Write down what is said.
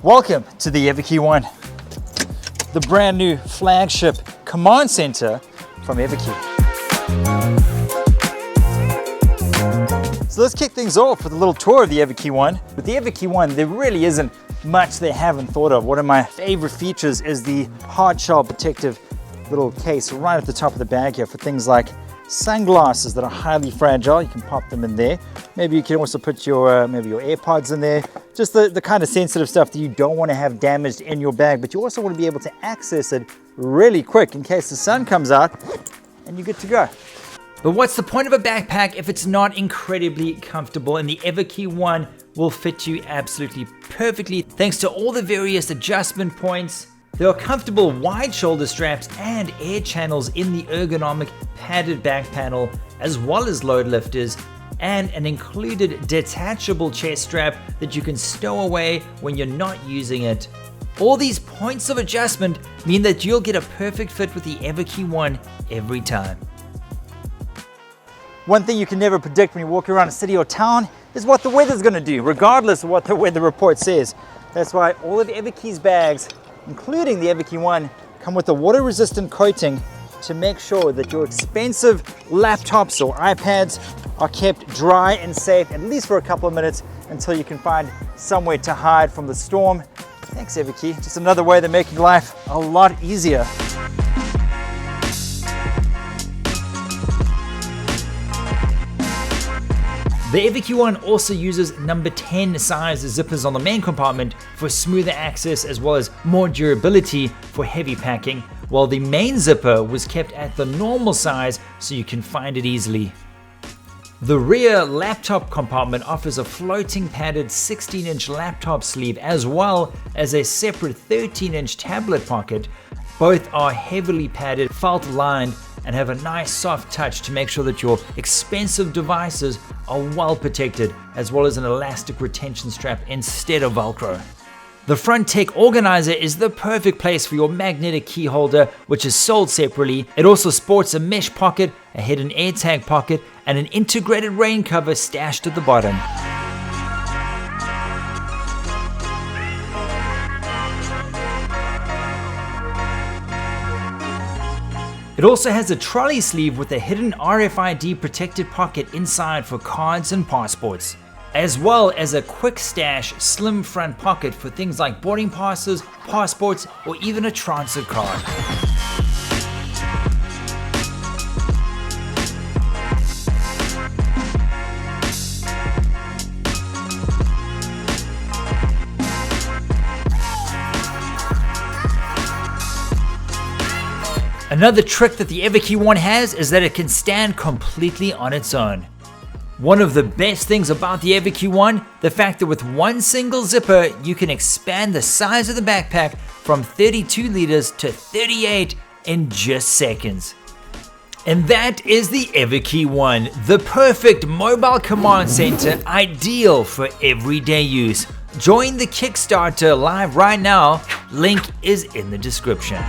Welcome to the EVERKI One, the brand new flagship command center from EVERKI. So let's kick things off with a little tour of the EVERKI One. With the EVERKI One, there really isn't much they haven't thought of. One of my favorite features is the Hardshell protective little case right at the top of the bag here for things like sunglasses that are highly fragile. You can pop them in there. Maybe you can also put your maybe your AirPods in there. Just the kind of sensitive stuff that you don't want to have damaged in your bag, but you also want to be able to access it really quick in case the sun comes out and you're good to go. But what's the point of a backpack if it's not incredibly comfortable? And the EVERKI One will fit you absolutely perfectly thanks to all the various adjustment points. There are comfortable wide shoulder straps and air channels in the ergonomic padded back panel, as well as load lifters, and an included detachable chest strap that you can stow away when you're not using it. All these points of adjustment mean that you'll get a perfect fit with the EVERKI One every time. One thing you can never predict when you walk around a city or town is what the weather's going to do, regardless of what the weather report says. That's why all of EVERKI's bags, including the EVERKI One, come with a water-resistant coating to make sure that your expensive laptops or iPads are kept dry and safe, at least for a couple of minutes, until you can find somewhere to hide from the storm. Thanks, EVERKI. Just another way they're making life a lot easier. The EVERKI One also uses number 10 size zippers on the main compartment for smoother access as well as more durability for heavy packing, while the main zipper was kept at the normal size so you can find it easily. The rear laptop compartment offers a floating padded 16-inch laptop sleeve as well as a separate 13-inch tablet pocket. Both are heavily padded, felt lined, and have a nice soft touch to make sure that your expensive devices are well protected, as well as an elastic retention strap instead of Velcro. The front tech organizer is the perfect place for your magnetic key holder, which is sold separately. It also sports a mesh pocket, a hidden AirTag pocket, and an integrated rain cover stashed at the bottom. It also has a trolley sleeve with a hidden RFID protected pocket inside for cards and passports, as well as a quick stash slim front pocket for things like boarding passes, passports, or even a transit card. Another trick that the EVERKI One has is that it can stand completely on its own. One of the best things about the EVERKI One, the fact that with one single zipper, you can expand the size of the backpack from 32 liters to 38 in just seconds. And that is the EVERKI One, the perfect mobile command center ideal for everyday use. Join the Kickstarter live right now. Link is in the description.